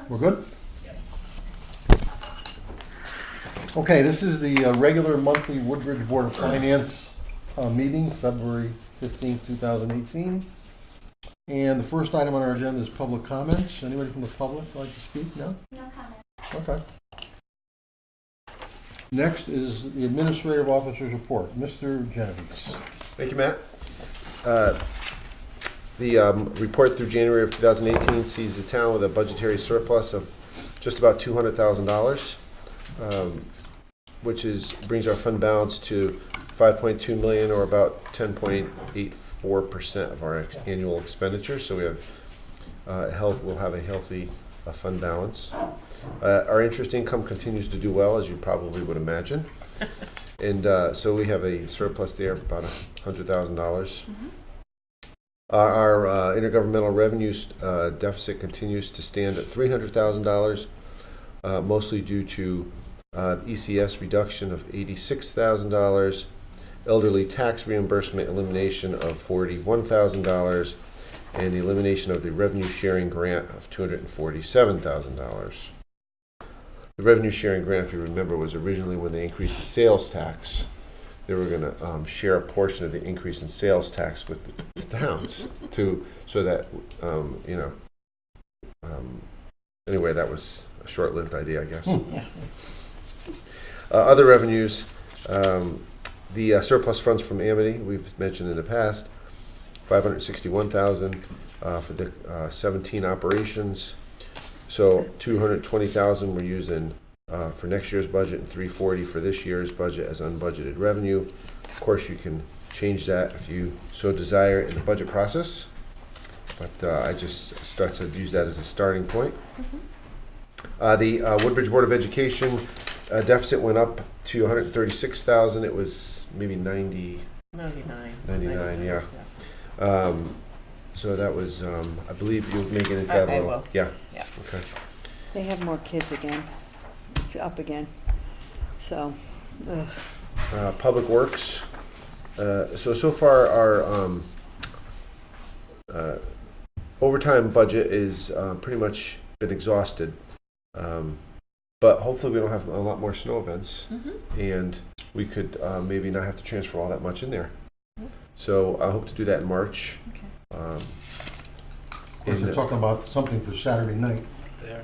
We're good? Okay, this is the regular monthly Woodbridge Board of Finance meeting, February 15th, 2018. And the first item on our agenda is public comments. Anybody from the public like to speak? No? No comment. Okay. Next is the Administrative Officer's Report. Mr. Genovese. Thank you, Matt. The report through January of 2018 sees the town with a budgetary surplus of just about $200,000, which brings our fund balance to $5.2 million, or about 10.84% of our annual expenditures. So we have we'll have a healthy fund balance. Our interest income continues to do well, as you probably would imagine, and so we have a surplus there of about $100,000. Our intergovernmental revenues deficit continues to stand at $300,000, mostly due to ECS reduction of $86,000, elderly tax reimbursement elimination of $41,000, and the elimination of the revenue sharing grant of $247,000. The revenue sharing grant, if you remember, was originally when they increased the sales tax. They were going to share a portion of the increase in sales tax with the towns so that anyway, that was a short-lived idea, I guess. Yeah. Other revenues, the surplus funds from Amity, we've mentioned in the past, $561,000 for the 17 operations. So $220,000 we're using for next year's budget, and $340,000 for this year's budget as unbudgeted revenue. Of course, you can change that if you so desire in the budget process, but I just start to use that as a starting point. The Woodbridge Board of Education deficit went up to $136,000. It was maybe 99, yeah. So that was, I believe you'll make it into that I little. will. Yeah. Yeah. Okay. They have more kids again. It's up again. So, Public Works. So far our overtime budget is pretty much been exhausted. But hopefully we don't have a lot more snow events, and we could maybe not have to transfer all that much in there. So I hope to do that in March. Okay. Of course, they're talking about something for Saturday night.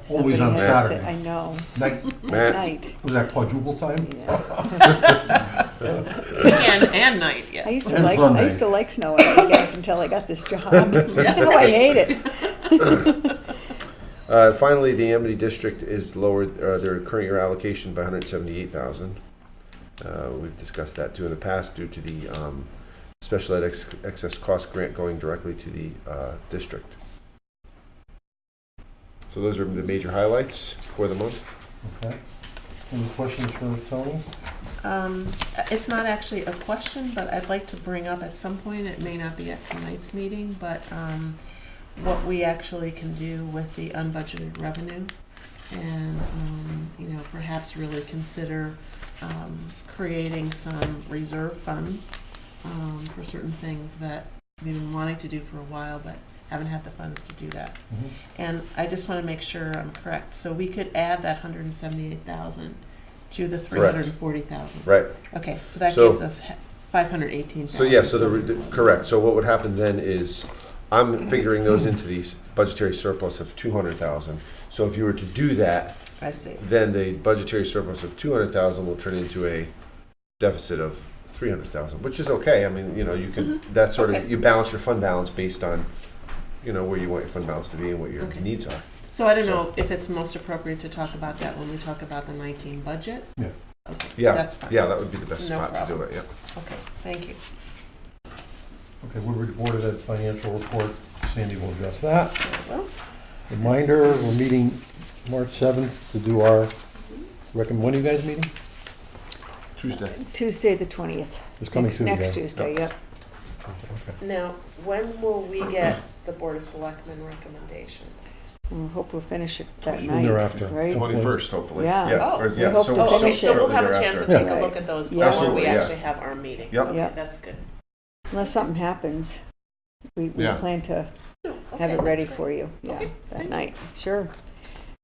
somebody Always on has to say- Saturday. I know. Night, Matt? Night. was that quadruple time? Yeah. And night, yes. I used And Sunday. to like snow on weekends until I got this job. Now I hate it. Finally, the Amity District is lowered their current year allocation by $178,000. We've discussed that too in the past due to the special ed excess cost grant going directly to the district. So those are the major highlights for the month. Okay. Any questions for Tony? It's not actually a question, but I'd like to bring up at some point, it may not be at tonight's meeting, but what we actually can do with the unbudgeted revenue, and perhaps really consider creating some reserve funds for certain things that we've been wanting to do for a while, but haven't had the funds to do that. And I just want to make sure I'm correct. So we could add that $178,000 to the $340,000. Right. Okay, so that So- gives us $518,000. So yeah, correct. So what would happen then is I'm figuring those into the budgetary surplus of $200,000. So if you were to do that, I see. then the budgetary surplus of $200,000 will turn into a deficit of $300,000, which is okay. I mean, you can that's sort of Okay. you balance your fund balance based on where you want your fund balance to be and what your Okay. needs are. So I don't know if it's most appropriate to talk about that when we talk about the 19 budget. Yeah. Okay, Yeah, that's fine. yeah, that would be the best No spot to do problem. it. Yeah. Okay, thank you. Okay, Woodbridge Board of Ed financial report. Sandy will address that. Very well. Reminder, we're meeting March 7th to do our when are you guys meeting? Tuesday. Tuesday, the 20th. This coming Tuesday. Next Tuesday, yep. Okay. Now, when will we get the Board of Selectmen recommendations? We hope we'll finish it that Soon night, thereafter. right? 21st, hopefully. Yeah. Oh. or- We hope to Oh, okay, finish so we'll it have a shortly chance to thereafter. take a Yeah. look at those Yeah. before Absolutely, we yeah. actually have our meeting. Yep. Okay, Yep. that's good. Unless something happens, we Yeah. plan to No, have okay, it ready that's for great. you, yeah, Okay, that thank night, sure.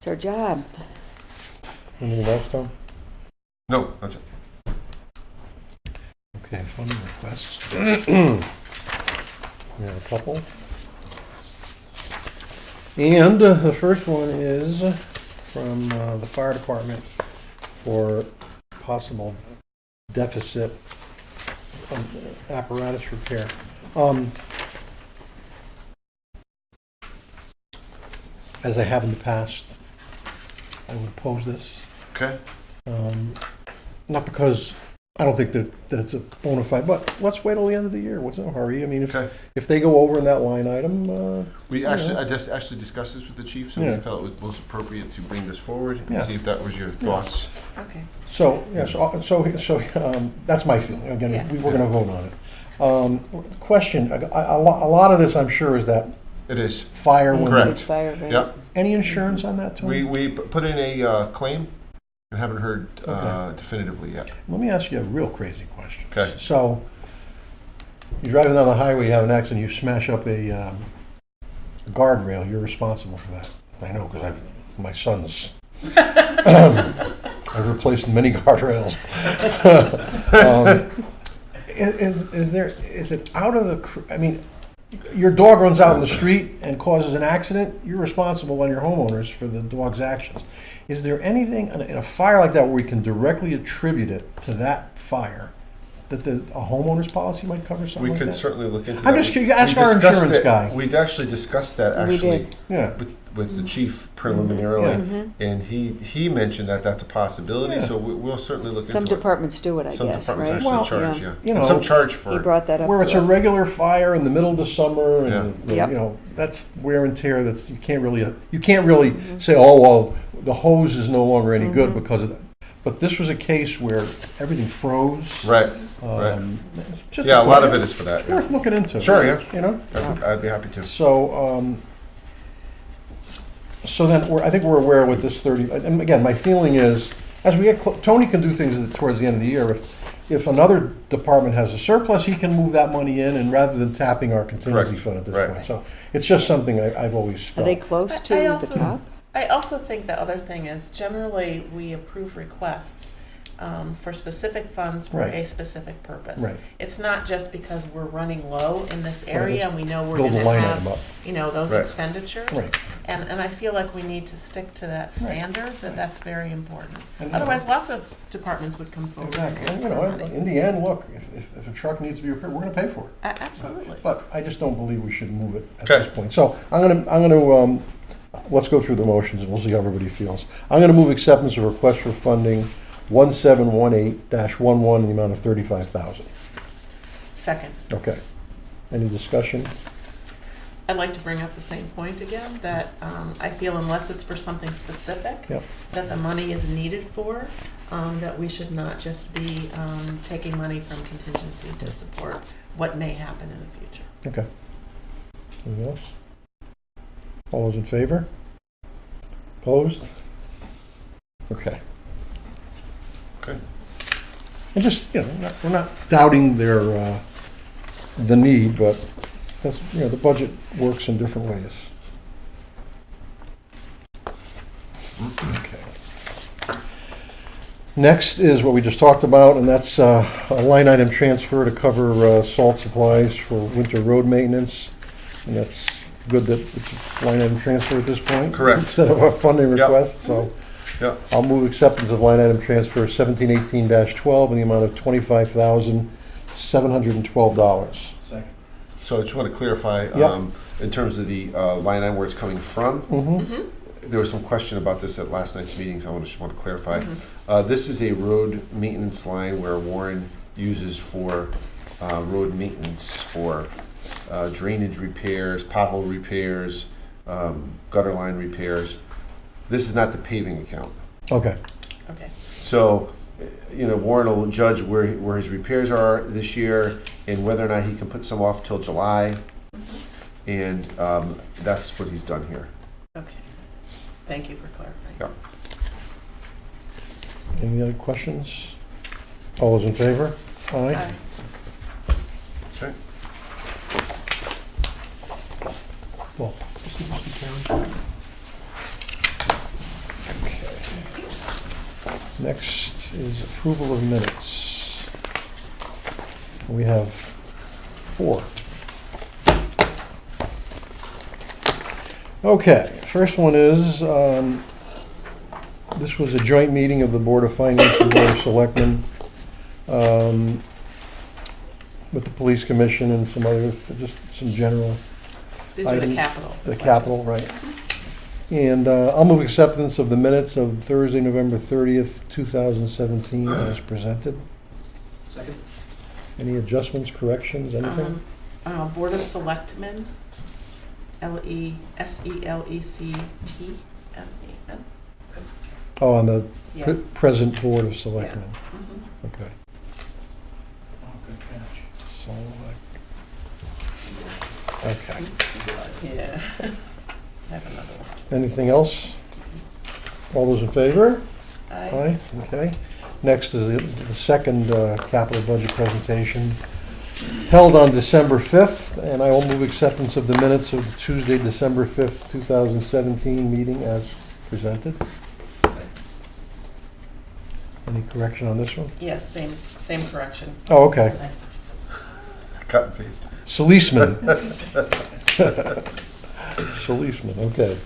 It's our job. Anything else, Tom? No, that's it. Okay, funding requests. We have a couple. And the first one is from the fire department for possible deficit apparatus repair. As I have in the past, I would oppose this. Okay. Not because I don't think that it's a bona fide, but let's wait till the end of the year. What's in a hurry? I mean, Okay. if they go over in that line item, We Yeah. I just actually discussed this with the chief, so Yeah. we felt it was most appropriate to bring this forward and Yeah. see if that was your thoughts. Okay. so, yeah, so that's my feeling. Again, Yeah. we're gonna vote on it. Question, a lot of this, I'm sure, is that It is. fire. when- Correct. It's fire, right? Yep. Any insurance on that, Tony? We put in a claim and haven't heard Okay. definitively yet. Let me ask you a real crazy question. Okay. So, you're driving down the highway, you have an accident, you smash up a guardrail, you're responsible for that. I know, because my son's, I've replaced many guardrails. Is it out of I mean, your dog runs out in the street and causes an accident, you're responsible on your homeowners for the dog's actions. Is there anything in a fire like that where we can directly attribute it to that fire, that a homeowner's policy might cover something We like could that? certainly look into that. I'm just curious, ask We our discussed insurance it- guy. We'd actually discussed that We actually did. Yeah, with the chief preliminarily, Mhm. and he mentioned that that's a possibility, Yeah. so we'll certainly look into Some it. departments do it, I Some guess, departments right? actually Well, charge, yeah. yeah. You And some know, charge He for it. brought that up where to it's a us. regular fire in the middle of the summer, Yeah. and Yep. you know, that's wear and tear. That you can't really say, oh well, the hose is no longer any good because of. But this was a case where everything froze. Right, right. It's just Yeah, a lot of thought. it is for that. It's yeah. worth looking into. Sure, yeah. You know. I'd be happy to. So, so then I think we're aware with this 30. And again, my feeling is, as we get Tony can do things towards the end of the year. If another department has a surplus, he can move that money in, and rather than tapping our contingency Correct. fund at this Right. point. So it's just something I've always Are felt. they close I to the also- top? I also think the other thing is generally we approve requests for specific funds for Right. a specific purpose. Right. It's not just because we're running low in this Right, area let's and we know we're build going the to line item have, up. you know, those Right. expenditures. Right. And I feel like we need to stick to that Right. standard, that's very important. And, Otherwise, lots of departments would come forward and Exactly. ask And, for you know, money. in the end, look, if a truck needs to be repaired, we're going to pay for it. Absolutely. But I just don't believe we should move it at Okay. this point. So I'm gonna let's go through the motions and we'll see how everybody feels. I'm gonna move acceptance of request for funding 1718-11 in the amount of $35,000. Second. Okay. Any discussion? I'd like to bring up the same point again, that I feel unless it's for something specific Yep. that the money is needed for, that we should not just be taking money from contingency to support what may happen in the future. Okay. Anything else? All those in favor? Opposed? Okay. Okay. And just, you know, we're not doubting their, the need, but that's, you know, the budget works in different ways. Okay. Next is what we just talked about, and that's a line item transfer to cover salt supplies for winter road maintenance. And that's good that it's a line item transfer at this point. Correct. Instead of a funding Yep. request, so. Yeah. I'll move acceptance of line item transfer 1718-12 in the amount of $25,712. Second. So I just want to clarify, Yep. in terms of the line item where it's coming from, Mm-hmm. there was some question about this at last night's meeting, so I just want to clarify. Mm-hmm. This is a road maintenance line where Warren uses for road maintenance for drainage repairs, pothole repairs, gutter line repairs. This is not the paving account. Okay, Okay. So, you know, Warren will judge where his repairs are this year and whether or not he can put some off till July. And that's what he's done here. Okay. Thank you for clarifying. Yeah. any other questions? All those in favor? Aye. Aye. Okay. Well, just give us the carry. Next is approval of minutes. We have 4. Okay, first one is, this was a joint meeting of the Board of Finance and Board of Selectmen with the Police Commission and some other, just some general, These are the Item- capital. the capital, right. And I'll move acceptance of the minutes of Thursday, November 30th, 2017 as presented. Second? Any adjustments, corrections, anything? Board of Selectmen, SELECTMEN. Oh, on the Yeah. present Board of Selectmen. Mhm. Okay. Oh, good catch. Okay. Yeah. I have another one. Anything else? All those in favor? Aye. Aye, okay. Next is the second capital budget presentation held on December 5th, and I will move acceptance of the minutes of the Tuesday, December 5th, 2017 meeting as presented. Any correction on this one? Yes, same correction. Oh, okay. Cut and paste. Solisman. Solisman, okay.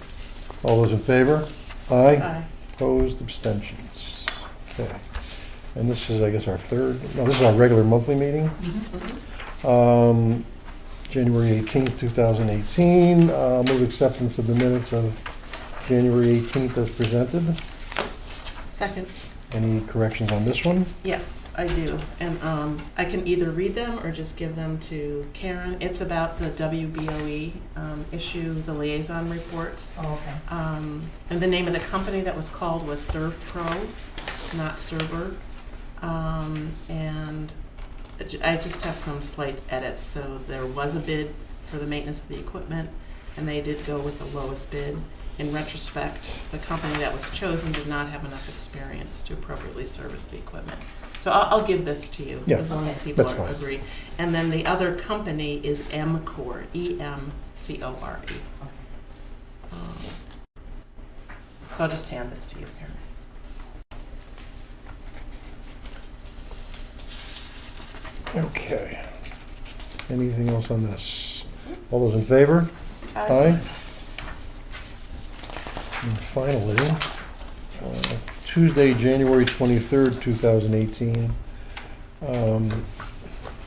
All those in favor? Aye. Aye. Opposed, abstentions. Okay. And this is, I guess, our third, no, this is our regular monthly meeting. January 18th, 2018. Move acceptance of the minutes of January 18th as presented. Second. Any corrections on this one? Yes, I do. And I can either read them or just give them to Karen. It's about the WBOE issue, the liaison reports. Oh, okay. And the name of the company that was called was ServPro, not Server. And I just have some slight edits. So there was a bid for the maintenance of the equipment, and they did go with the lowest bid. In retrospect, the company that was chosen did not have enough experience to appropriately service the equipment. So I'll give this to you, Yeah, as long as people that's fine. agree. And then the other company is EMCOR, EMCORE. So I'll just hand this to you, Karen. Okay. Anything else on this? All those in favor? Aye. And finally, Tuesday, January 23rd, 2018.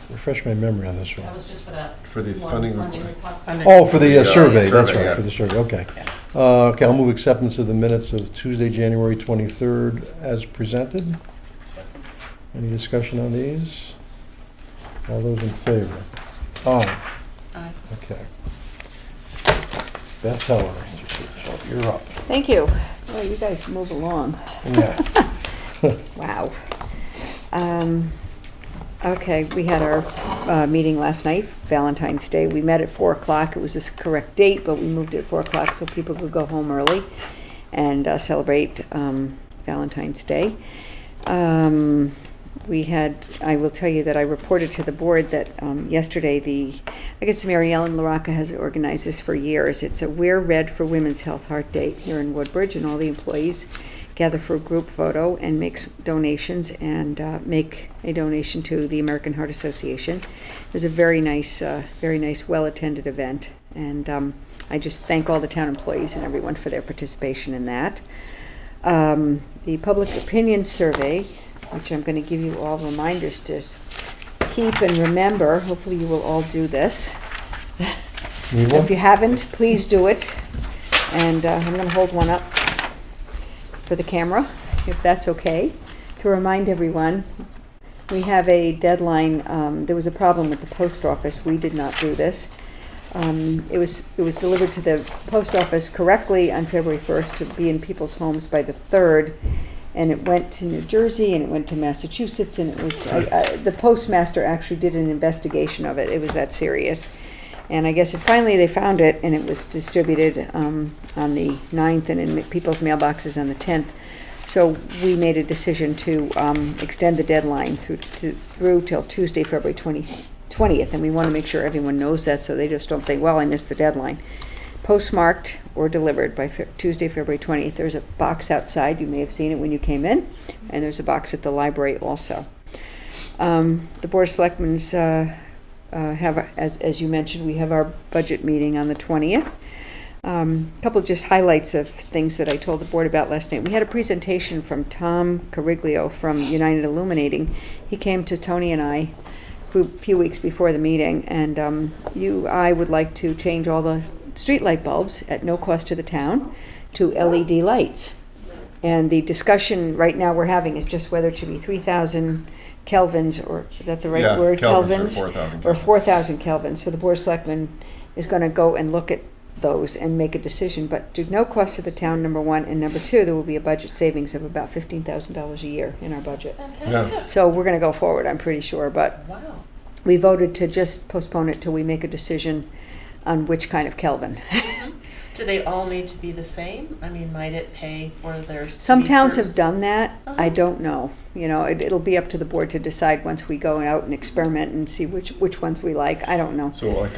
Refresh my memory on this That one. was just for that For the one funding funding request. request. Oh, for the Yeah, survey, that's survey, right, yeah. for the survey, okay. Yeah. Okay, I'll move acceptance of the minutes of Tuesday, January 23rd as presented. Any discussion on these? All those in favor? Aye. Aye. Okay. Beth Heller, you're up. Thank you. Well, you guys move along. Yeah. Wow. Okay, we had our meeting last night, Valentine's Day. We met at 4 o'clock. It was the correct date, but we moved it at 4 o'clock so people could go home early and celebrate Valentine's Day. I will tell you that I reported to the board that yesterday I guess Mary Ellen LaRocca has organized this for years. It's a Wear Red for Women's Health Heart Day here in Woodbridge, and all the employees gather for a group photo and make donations and make a donation to the American Heart Association. It was a very nice, well-attended event, and I just thank all the town employees and everyone for their participation in that. The public opinion survey, which I'm going to give you all reminders to keep and remember. Hopefully you will all do this. Need If you one? haven't, please do it. And I'm going to hold one up for the camera, if that's okay, to remind everyone. We have a deadline. There was a problem with the post office. We did not do this. It was delivered to the post office correctly on February 1st to be in people's homes by the 3rd. And it went to New Jersey, and it went to Massachusetts, and it was, the postmaster actually did an investigation of it. It was that serious. And I guess finally they found it, and it was distributed on the 9th and in people's mailboxes on the 10th. So we made a decision to extend the deadline through till Tuesday, February 20th, and we want to make sure everyone knows that so they just don't think, well, I missed the deadline. postmarked or delivered by Tuesday, February 20th. There's a box outside. You may have seen it when you came in. And there's a box at the library also. The Board of Selectmen's have, as you mentioned, we have our budget meeting on the 20th. A couple just highlights of things that I told the board about last night. We had a presentation from Tom Cariglio from United Illuminating. He came to Tony and I a few weeks before the meeting, and I would like to change all the street light bulbs at no cost to the town to LED lights. And the discussion right now we're having is just whether it should be 3,000 kelvins, or is that the right Yeah, word? kelvins or 4,000 Or kelvins. 4,000 kelvins. So the Board of Selectmen is going to go and look at those and make a decision, but to no cost to the town, number one, and number two, there will be a budget savings of about $15,000 a year in our budget. Fantastic. So we're going to go forward, I'm pretty sure, but Wow. we voted to just postpone it till we make a decision on which kind of Kelvin. Do they all need to be the same? I mean, might it pay for theirs to Some be towns served? have done that. I Oh. don't know. It'll be up to the board to decide once we go out and experiment and see which ones we like. I don't know. So like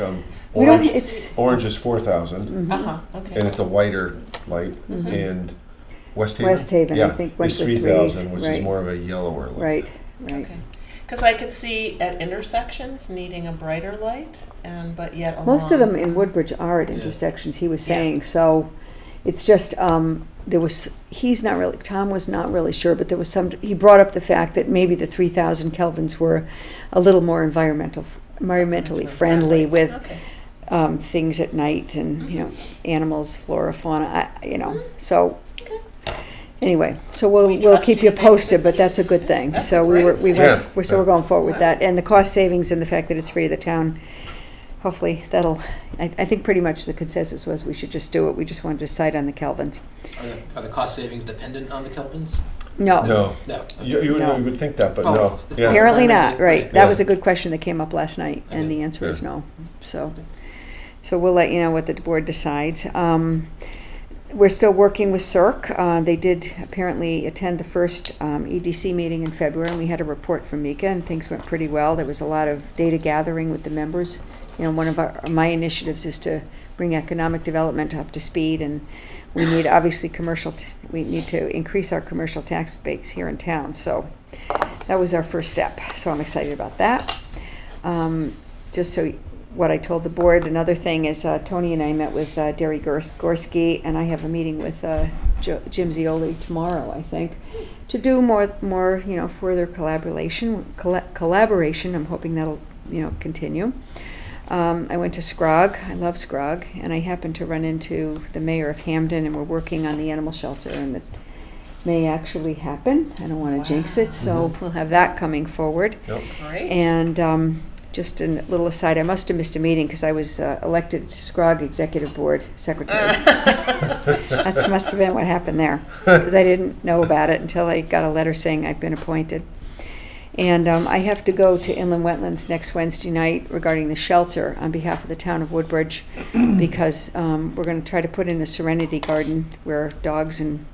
We don't, orange, it's, orange is 4,000, Uh-huh, okay. and it's a whiter light, and West Haven. West Haven, I yeah, think, went is for 3,000, threes, which right. is more of a yellower light. right. Okay. Because I could see at intersections needing a brighter light, but yet along. Most of them in Woodbridge are at intersections, he was Yeah. saying, so it's just, Tom was not really sure, but there was he brought up the fact that maybe the 3,000 kelvins were a little more environmentally friendly with Okay. things at night and, animals, flora, fauna, so. Anyway, so we'll trust keep you you to make a posted, but that's a good thing. That's So great. Yeah. we're going forward with that, and the cost savings and the fact that it's free to the town. Hopefully I think pretty much the consensus was we should just do it. We just wanted to decide on the kelvins. Are the cost savings dependent on the kelvins? No, No, No. you No. would think that, but Oh, no. it's Yeah. apparently not, right. That Yeah. was a good question that came up last night, and the answer is no. So we'll let you know what the board decides. We're still working with CERC. They did apparently attend the first EDC meeting in February, and we had a report from Mika, and things went pretty well. There was a lot of data gathering with the members. One of my initiatives is to bring economic development up to speed, and we need obviously we need to increase our commercial tax base here in town. So that was our first step. So I'm excited about that. Just so what I told the board, another thing is Tony and I met with Derry Gorski, and I have a meeting with Jim Zioli tomorrow, I think, to do more further collaboration. I'm hoping that'll continue. I went to Scrog. I love Scrog, and I happened to run into the mayor of Hamden, and we're working on the animal shelter, and it may actually happen. I don't want to jinx it, so we'll have that coming forward. Yep. Great. And just a little aside, I must have missed a meeting because I was elected Scrog Executive Board Secretary. That must have been what happened there, because I didn't know about it until I got a letter saying I've been appointed. And I have to go to Inland Wetlands next Wednesday night regarding the shelter on behalf of the town of Woodbridge, because we're going to try to put in a serenity garden where dogs and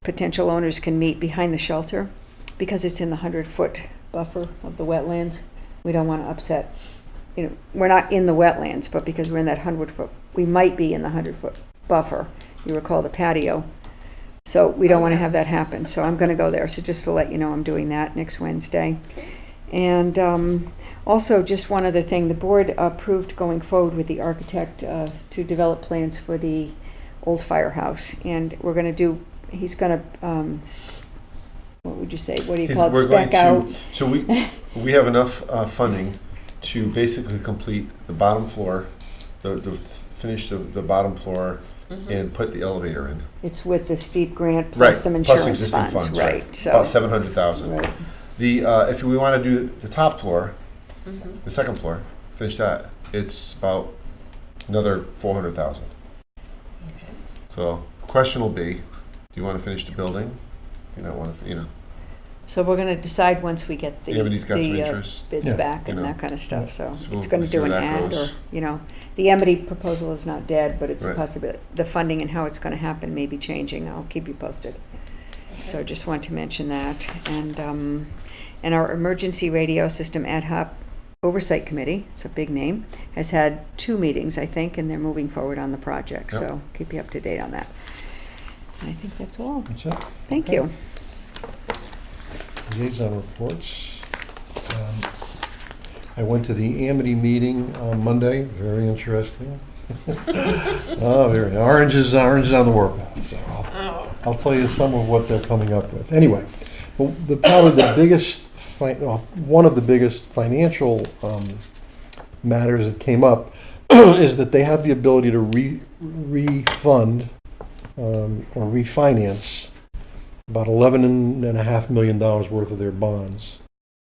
potential owners can meet behind the shelter, because it's in the 100-foot buffer of the wetlands. We don't want to upset, we're not in the wetlands, but because we're in that 100-foot, we might be in the 100-foot buffer. You recall the patio. So we don't want to have that happen. So I'm going to go there. So just to let you know, I'm doing that next Wednesday. And also, just one other thing, the board approved going forward with the architect to develop plans for the old firehouse. And we're going to do, he's going to, what would you say? What do you call it? We're going Spec out. so we have enough funding to basically complete the bottom floor, finish the bottom floor, and put the elevator in. It's with the steep grant Right, plus some plus insurance existing funds, right? right? So, About 700,000. right. The if we want to do the top floor, the second floor, finish that. It's about another 400,000. Okay. So question will be, do you want to finish the building? You don't want to, So we're going to decide once we get the, Everybody's got some the interest. bids Yeah. back and You know. that kind of stuff. So So it's going we'll to see do where an that ad, goes. or the Amity proposal is not dead, but it's a Right. possibility. The funding and how it's going to happen may be changing. I'll keep you posted. So just want to mention that. And our emergency radio system ad hoc Oversight Committee, it's a big name, has had 2 meetings, I think, and they're moving forward on the project. Yep. So keep you up to date on that. I think that's all. That's it. Thank Okay. you. Liaison reports. I went to the Amity meeting on Monday, very interesting. Oh, very, oranges on the warpath, so I'll tell you some of what they're coming up with. Anyway, probably the biggest, one of the biggest financial matters that came up is that they have the ability to refund or refinance about $11.5 million worth of their bonds,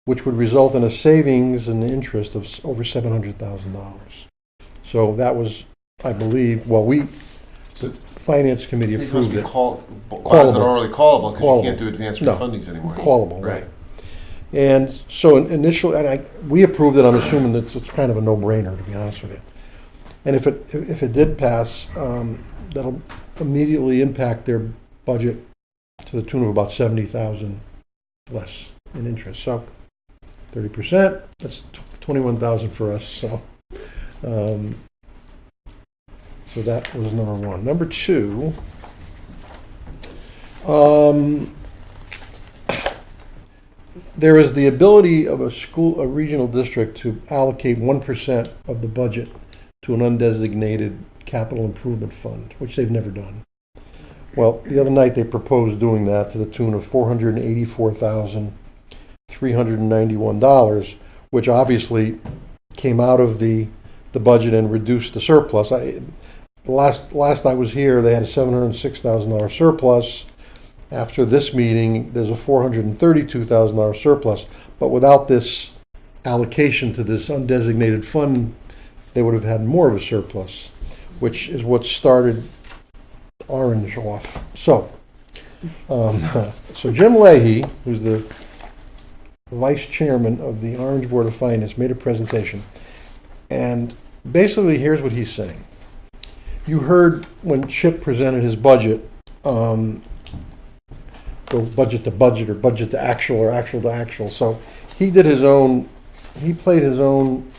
which would result in a savings and interest of over $700,000. So that was, I believe, So Finance Committee these must approved be it. bonds that are already callable because you Callable. can't do advanced No. refundings anymore. Callable, right. And so initially, we approved it, I'm assuming that it's kind of a no-brainer, to be honest with you. And if it did pass, that'll immediately impact their budget to the tune of about $70,000 less in interest. So 30%, that's $21,000 for us, so. So that was number one. Number two, there is the ability of a regional district to allocate 1% of the budget to an undesignated capital improvement fund, which they've never done. Well, the other night they proposed doing that to the tune of $484,391, which obviously came out of the budget and reduced the surplus. Last I was here, they had a $706,000 surplus. After this meeting, there's a $432,000 surplus, but without this allocation to this undesignated fund, they would have had more of a surplus, which is what started Orange off. So Jim Leahy, who's the vice chairman of the Orange Board of Finance, made a presentation, and basically here's what he's saying. You heard when Chip presented his budget, go budget to budget or budget to actual or actual to actual. So he did his own, he played his own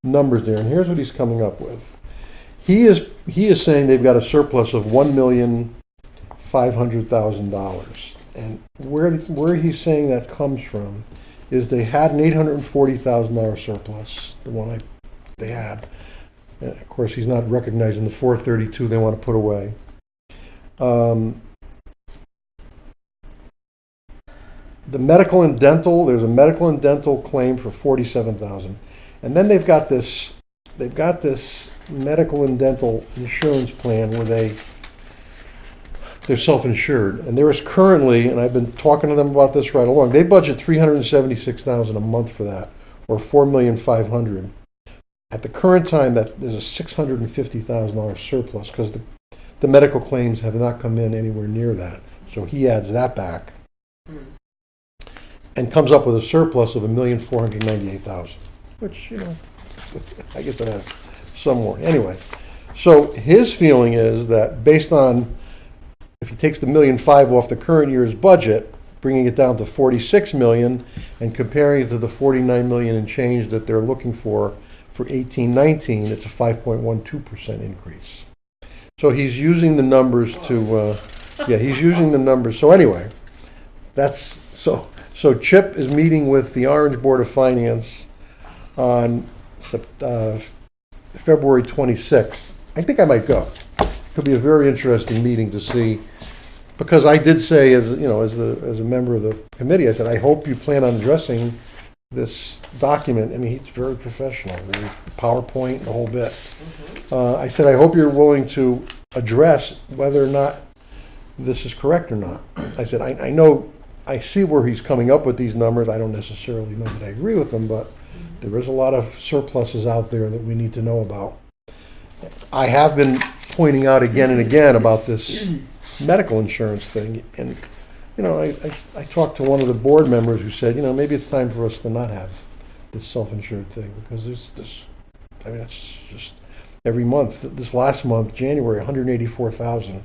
numbers there, and here's what he's coming up with. He is saying they've got a surplus of $1,500,000, and where he's saying that comes from is they had an $840,000 surplus, the one they had. And of course, he's not recognizing the $432 they want to put away. The medical and dental, there's a medical and dental claim for $47,000, and then they've got this medical and dental insurance plan where they're self-insured, and there is currently, and I've been talking to them about this right along, they budget $376,000 a month for that, or $4,500,000. At the current time, that there's a $650,000 surplus because the medical claims have not come in anywhere near that. So he adds that back and comes up with a surplus of $1,498,000, which, I guess it has some more. Anyway, so his feeling is that based on, if he takes the $1.5 million off the current year's budget, bringing it down to $46 million and comparing it to the $49 million and change that they're looking for 18-19, it's a 5.12% increase. So he's using the numbers to, he's using the numbers. So anyway, so Chip is meeting with the Orange Board of Finance on February 26th. I think I might go. It'll be a very interesting meeting to see, because I did say, as a member of the committee, I said, I hope you plan on addressing this document. I mean, he's very professional, very PowerPoint, the whole bit. I said, I hope you're willing to address whether or not this is correct or not. I said, I see where he's coming up with these numbers. I don't necessarily know that I agree with them, but there is a lot of surpluses out there that we need to know about. I have been pointing out again and again about this medical insurance thing, and I talked to one of the board members who said, maybe it's time for us to not have this self-insured thing, because it's just every month. This last month, January, $184,000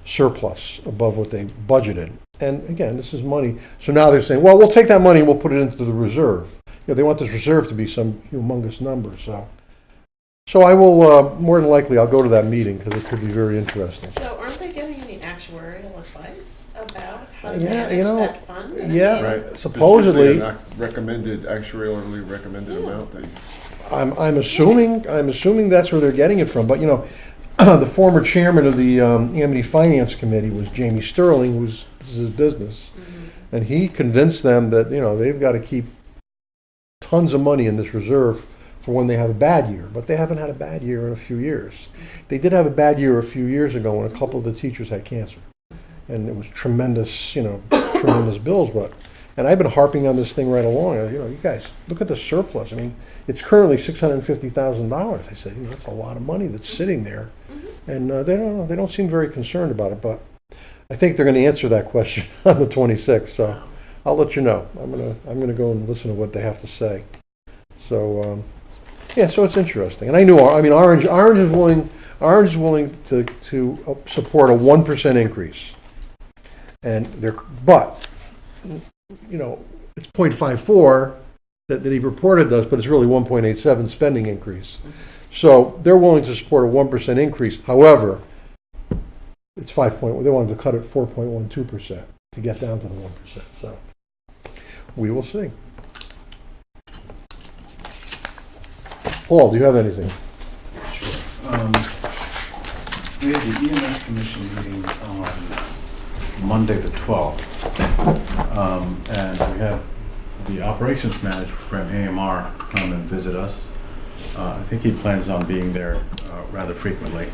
surplus above what they budgeted. And again, this is money. So now they're saying, well, we'll take that money and we'll put it into the reserve. they want this reserve to be some humongous number, so. So I will, more than likely, I'll go to that meeting, because it could be very interesting. So aren't they getting any actuarial advice about how to Yeah, you manage know, that fund? yeah. Right. Supposedly- There's usually a recommended, actuarially recommended amount that you. I'm assuming that's where they're getting it from, but, you know, the former chairman of the Amity Finance Committee was Jamie Sterling, this is his business, and he convinced them that, you know, they've got to keep tons of money in this reserve for when they have a bad year, but they haven't had a bad year in a few years. They did have a bad year a few years ago when a couple of the teachers had cancer, and it was tremendous, you know, tremendous bills, but, and I've been harping on this thing right along, you know, you guys, look at the surplus, I mean, it's currently $650,000. I said, you know, that's a lot of money that's sitting there, and they don't seem very concerned about it, but I think they're going to answer that question on the 26th, so I'll let you know. I'm gonna go and listen to what they have to say. So, yeah, so it's interesting, and I mean, Orange is willing to support a 1% increase, and but you know, it's 0.54 that he reported us, but it's really 1.87 spending increase. So they're willing to support a 1% increase. However, it's 5. They wanted to cut it 4.12% to get down to the 1%. So we will see. Paul, do you have anything? We had the EMS Commission meeting on Monday the 12th, and we had the operations manager from AMR come and visit us. I think he plans on being there rather frequently.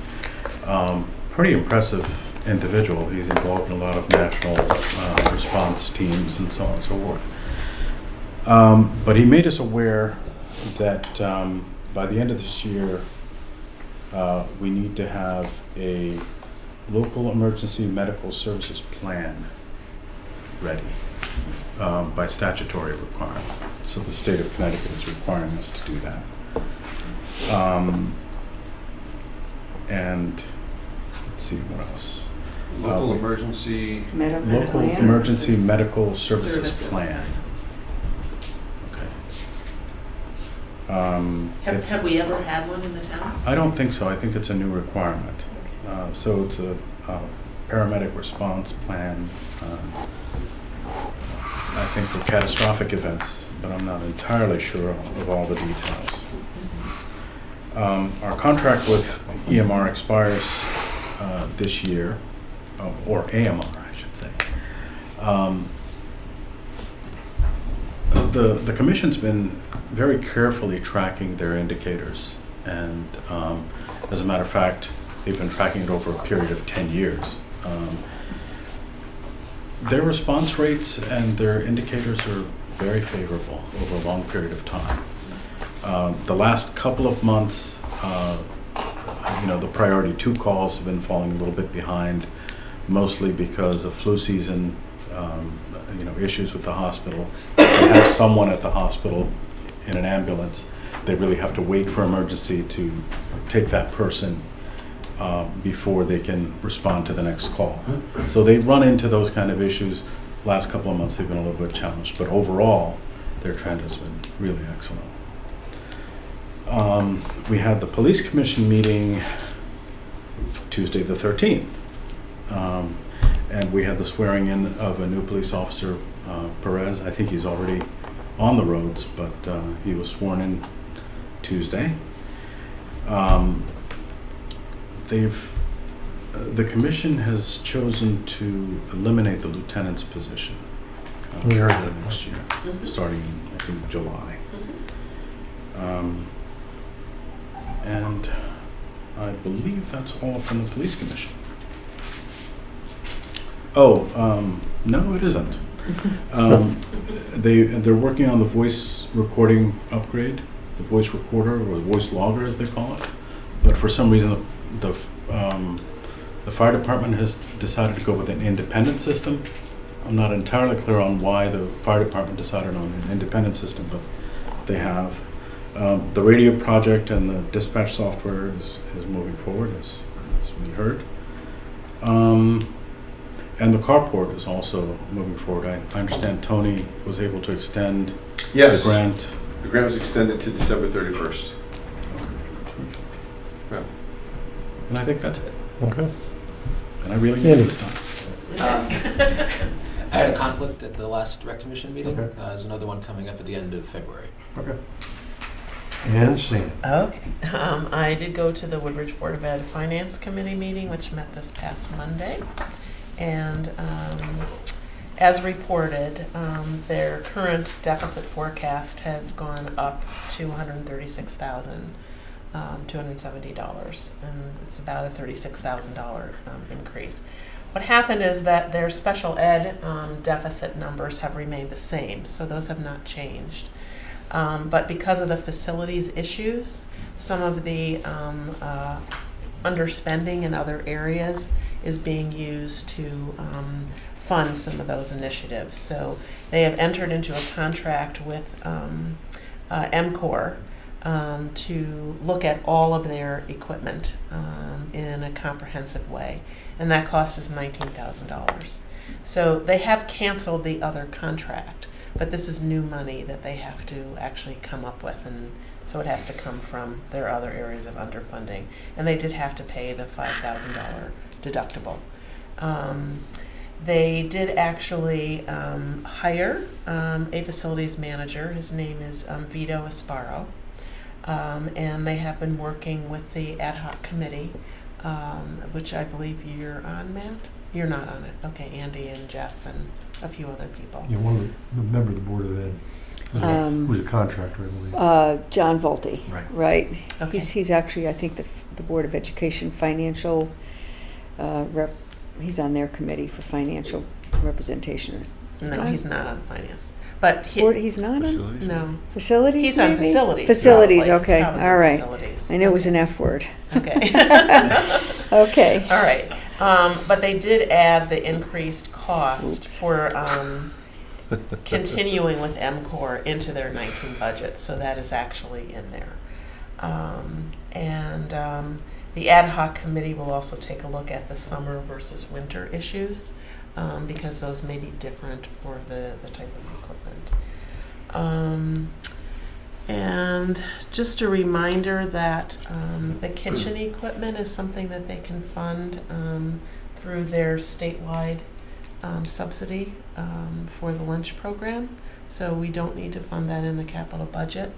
Pretty impressive individual. He's involved in a lot of national response teams and so on and so forth. But he made us aware that by the end of this year, we need to have a local emergency medical services plan ready by statutory requirement. So the state of Connecticut is requiring us to do that. And let's see what else. Local emergency. Local plan. emergency medical services plan. Okay. Have we ever had one in the town? I don't think so. I think it's a new requirement. So it's a paramedic response plan, I think for catastrophic events, but I'm not entirely sure of all the details. Our contract with EMR expires this year, or AMR, I should say. The commission's been very carefully tracking their indicators, and as a matter of fact, they've been tracking it over a period of 10 years. Their response rates and their indicators are very favorable over a long period of time. The last couple of months, the priority 2 calls have been falling a little bit behind, mostly because of flu season, issues with the hospital. If they have someone at the hospital in an ambulance, they really have to wait for emergency to take that person before they can respond to the next call. So they run into those kind of issues. Last couple of months they've been a little bit challenged, but overall their trend has been really excellent. We had the police commission meeting Tuesday the 13th, and we had the swearing in of a new police officer, Perez. I think he's already on the roads, but he was sworn in Tuesday. The commission has chosen to eliminate the lieutenant's position We heard that. next year, starting in, I think, July. And I believe that's all from the police commission. No, it isn't. They're working on the voice recording upgrade, the voice recorder, or voice logger as they call it. But for some reason, the fire department has decided to go with an independent system. I'm not entirely clear on why the fire department decided on an independent system, but they have. The radio project and the dispatch software is moving forward, as we heard. And the carport is also moving forward. I understand Tony was able to extend Yes. the grant The grant was extended to December 31st. Yeah. And I think that's it. Okay. And I really Andy. need this time. I had a conflict at the last rec commission meeting. Okay. There's another one coming up at the end of February. Okay. And Sam. Okay. I did go to the Woodbridge Board of Ed Finance Committee meeting, which met this past Monday. And as reported, their current deficit forecast has gone up to $136,270, and it's about a $36,000 increase. What happened is that their special ed deficit numbers have remained the same, so those have not changed. But because of the facilities issues, some of the underspending in other areas is being used to fund some of those initiatives. So they have entered into a contract with MCOR to look at all of their equipment in a comprehensive way, and that cost is $19,000. So they have canceled the other contract, but this is new money that they have to actually come up with, and so it has to come from their other areas of underfunding. And they did have to pay the $5,000 deductible. They did actually hire a facilities manager. His name is Vito Asparo, and they have been working with the ad hoc committee, which I believe you're on, Matt? You're not on it. Okay, Andy and Jeff and a few other people. Yeah, one of the member of the Board of Ed who's a contractor, I believe. John Volte, right? Okay. He's actually, I think, the Board of Education financial rep. He's on their committee for financial representation. No, John? he's not on finance. But He's not on Facilities? no, facilities. he's on maybe? facilities. Facilities. probably. Okay, Probably all right. Facilities. I knew it was an F word. Okay. Okay. All right. But they did add the increased cost Oops. for continuing with MCOR into their 19 budget, so that is actually in there. The ad hoc committee will also take a look at the summer versus winter issues, because those may be different for the type of equipment. And just a reminder that the kitchen equipment is something that they can fund through their statewide subsidy for the lunch program. So we don't need to fund that in the capital budget.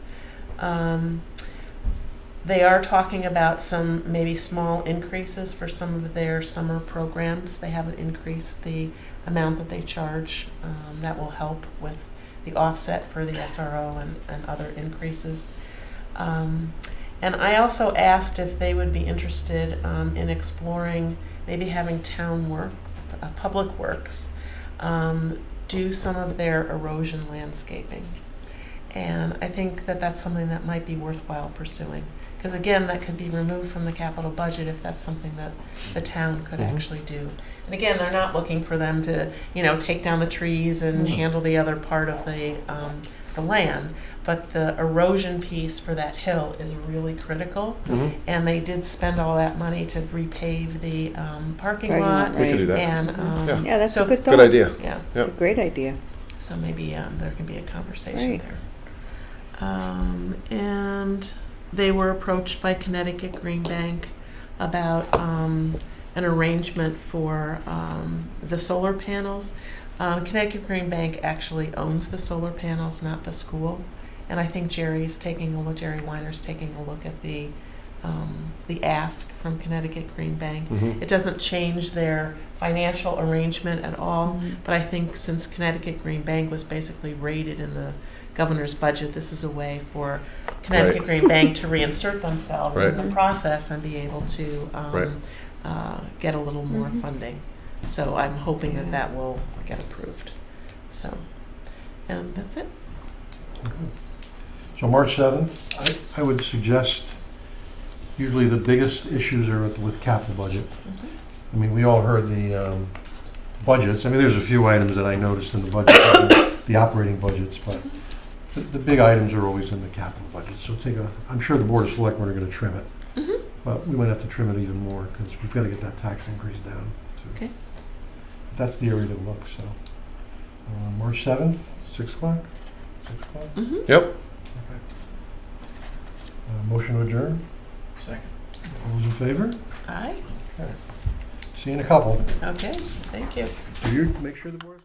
They are talking about some maybe small increases for some of their summer programs. They haven't increased the amount that they charge. That will help with the offset for the SRO and other increases. And I also asked if they would be interested in exploring maybe having Town Works, Public Works, do some of their erosion landscaping. And I think that that's something that might be worthwhile pursuing. Because again, that could be removed from the capital budget if that's something that the town could actually do. And again, they're not looking for them to, take down the trees and handle the other part of the land. But the erosion piece for that hill is really critical. And they did spend all that money to repave the parking Parking lot. lot, We could do that. And Yeah, that's so- a good thought. Good idea. yeah. It's a great idea. So maybe there can be a conversation Right. there. And they were approached by Connecticut Green Bank about an arrangement for the solar panels. Connecticut Green Bank actually owns the solar panels, not the school. And I think Jerry Weiner's taking a look at the ask from Connecticut Green Bank. It doesn't change their financial arrangement at all, but I think since Connecticut Green Bank was basically rated in the governor's budget, this is a way for Connecticut Green Bank to reinsert themselves in the process and be able to get a little more funding. So I'm hoping that that will get approved. So, and that's it. So March 7th, I would suggest, usually the biggest issues are with capital budget. I mean, we all heard the budgets. I mean, there's a few items that I noticed in the budget, the operating budgets, but the big items are always in the capital budget. So I'm sure the Board of Selectmen are going to trim it. But we might have to trim it even more because we've got to get that tax increase down too. Okay. But that's the area to look, so. March 7th, 6 o'clock? 6 o'clock? Yep. Motion to adjourn? Second. All those in favor? Aye, See you in a couple. okay, thank you. Do you make sure the board?